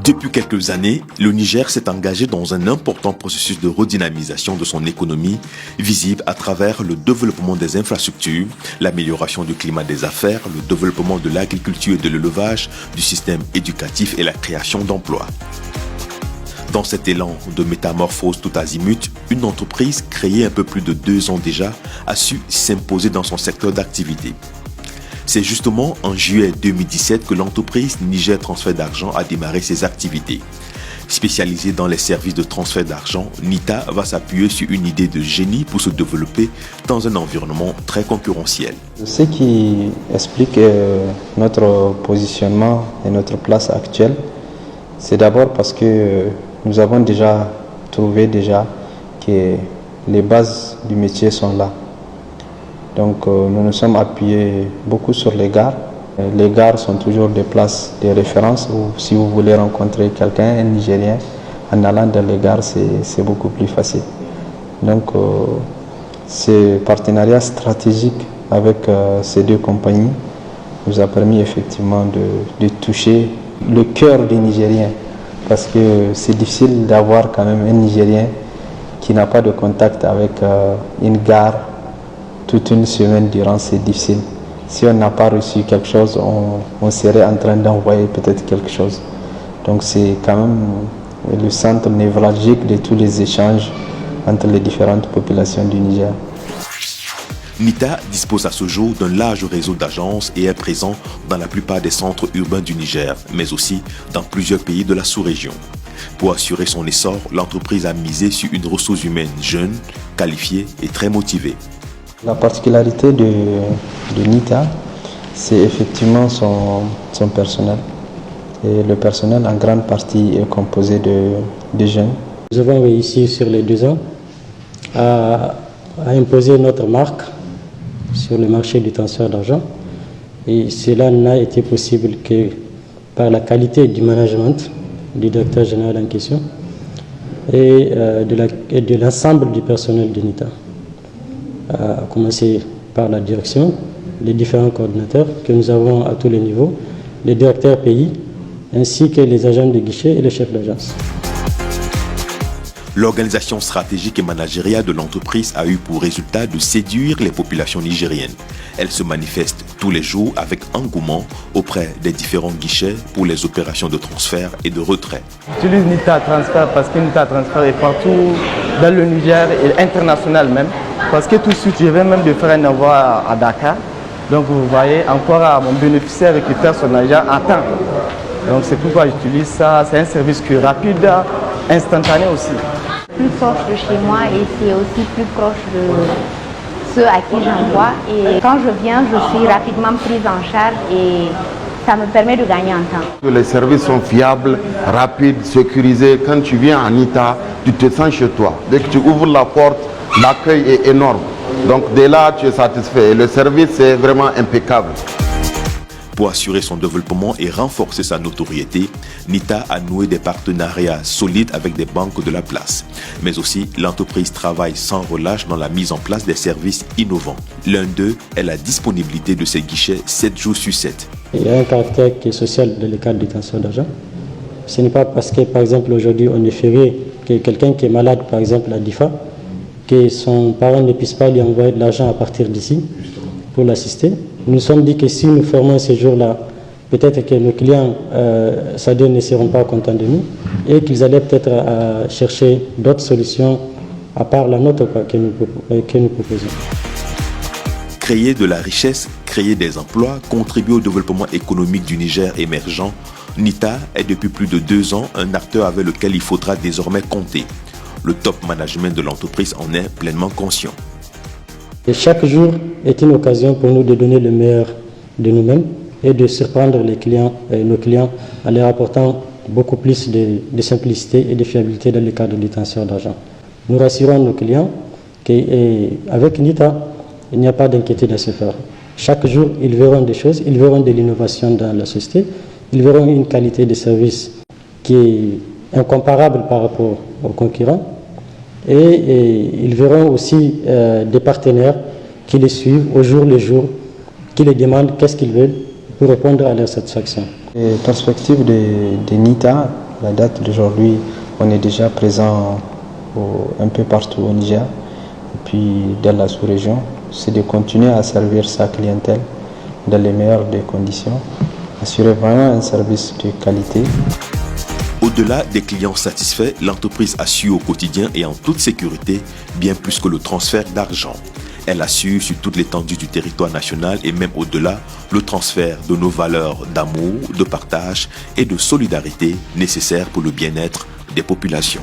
Depuis quelques années, le Niger s'est engagé dans un important processus de redynamisation de son économie, visible à travers le développement des infrastructures, l'amélioration du climat des affaires, le développement de l'agriculture et de l'élevage, du système éducatif et la création d'emplois. Dans cet élan de métamorphose tout azimut, une entreprise créée un peu plus de 2 ans déjà a su s'imposer dans son secteur d'activité. C'est justement en juillet 2017 que l'entreprise Niger Transfert d'Argent a démarré ses activités. Spécialisée dans les services de transfert d'argent, NITA va s'appuyer sur une idée de génie pour se développer dans un environnement très concurrentiel. Ce qui explique notre positionnement et notre place actuelle, c'est d'abord parce que nous avons déjà trouvé que les bases du métier sont là. Donc nous nous sommes appuyés beaucoup sur les gares. Les gares sont toujours des places de référence où si vous voulez rencontrer quelqu'un, un Nigérien, en allant dans les gares, c'est beaucoup plus facile. Donc ce partenariat stratégique avec ces deux compagnies nous a permis effectivement de toucher le cœur des Nigériens. Parce que c'est difficile d'avoir quand même un Nigérien qui n'a pas de contact avec une gare toute une semaine durant, c'est difficile. Si on n'a pas reçu quelque chose, on serait en train d'envoyer peut-être quelque chose. Donc c'est quand même le centre névralgique de tous les échanges entre les différentes populations du Niger. NITA dispose à ce jour d'un large réseau d'agences et est présent dans la plupart des centres urbains du Niger, mais aussi dans plusieurs pays de la sous-région. Pour assurer son essor, l'entreprise a misé sur une ressource humaine jeune, qualifiée et très motivée. La particularité de NITA, c'est effectivement son personnel. Et le personnel en grande partie est composé de jeunes. Nous avons réussi sur les 2 ans à imposer notre marque sur le marché du transfert d'argent. Et cela n'a été possible que par la qualité du management du directeur général en question et de l'ensemble du personnel de NITA. À commencer par la direction, les différents coordinateurs que nous avons à tous les niveaux, les directeurs pays, ainsi que les agents de guichet et les chefs d'agence. L'organisation stratégique et managériale de l'entreprise a eu pour résultat de séduire les populations nigériennes. Elle se manifeste tous les jours avec engouement auprès des différents guichets pour les opérations de transfert et de retrait. J'utilise NITA Transfert parce que NITA Transfert est partout dans le Niger et international même. Parce que tout de suite, je vais même de faire un envoi à Dakar. Donc vous voyez, encore à mon bénéficiaire récupère son argent à temps. Donc c'est pourquoi j'utilise ça. C'est un service qui est rapide, instantané aussi. Plus proche de chez moi et c'est aussi plus proche de ceux à qui j'envoie. Et quand je viens, je suis rapidement prise en charge et ça me permet de gagner en temps. Les services sont fiables, rapides, sécurisés. Quand tu viens à NITA, tu te sens chez toi. Dès que tu ouvres la porte, l'accueil est énorme. Donc dès là, tu es satisfait. Et le service est vraiment impeccable. Pour assurer son développement et renforcer sa notoriété, NITA a noué des partenariats solides avec des banques de la place. Mais aussi, l'entreprise travaille sans relâche dans la mise en place des services innovants. L'un d'eux est la disponibilité de ses guichets 7 jours sur 7. Il y a un caractère qui est social dans le cadre du transfert d'argent. Ce n'est pas parce que, par exemple, aujourd'hui, on est férié que quelqu'un qui est malade, par exemple, à DIFA, que son parent ne puisse pas lui envoyer de l'argent à partir d'ici pour l'assister. Nous nous sommes dit que si nous fermons ces jours-là, peut-être que nos clients, c'est-à-dire ne seront pas contents de nous et qu'ils allaient peut-être chercher d'autres solutions à part la nôtre que nous proposons. Créer de la richesse, créer des emplois, contribuer au développement économique du Niger émergent, NITA est depuis plus de 2 ans un acteur avec lequel il faudra désormais compter. Le top management de l'entreprise en est pleinement conscient. Et chaque jour est une occasion pour nous de donner le meilleur de nous-mêmes et de surprendre les clients, nos clients en leur apportant beaucoup plus de simplicité et de fiabilité dans le cadre du transfert d'argent. Nous rassurons nos clients qu'avec NITA, il n'y a pas d'inquiétude à se faire. Chaque jour, ils verront des choses, ils verront de l'innovation dans la société, ils verront une qualité de service qui est incomparable par rapport aux concurrents. Et ils verront aussi des partenaires qui les suivent au jour le jour, qui les demandent qu'est-ce qu'ils veulent pour répondre à leur satisfaction. Les perspectives de NITA la date d'aujourd'hui, on est déjà présent un peu partout au Niger et puis dans la sous-région. C'est de continuer à servir sa clientèle dans les meilleures des conditions, assurer vraiment un service de qualité. Au-delà des clients satisfaits, l'entreprise assure au quotidien et en toute sécurité bien plus que le transfert d'argent. Elle assure sur toute l'étendue du territoire national et même au-delà le transfert de nos valeurs d'amour, de partage et de solidarité nécessaires pour le bien-être des populations.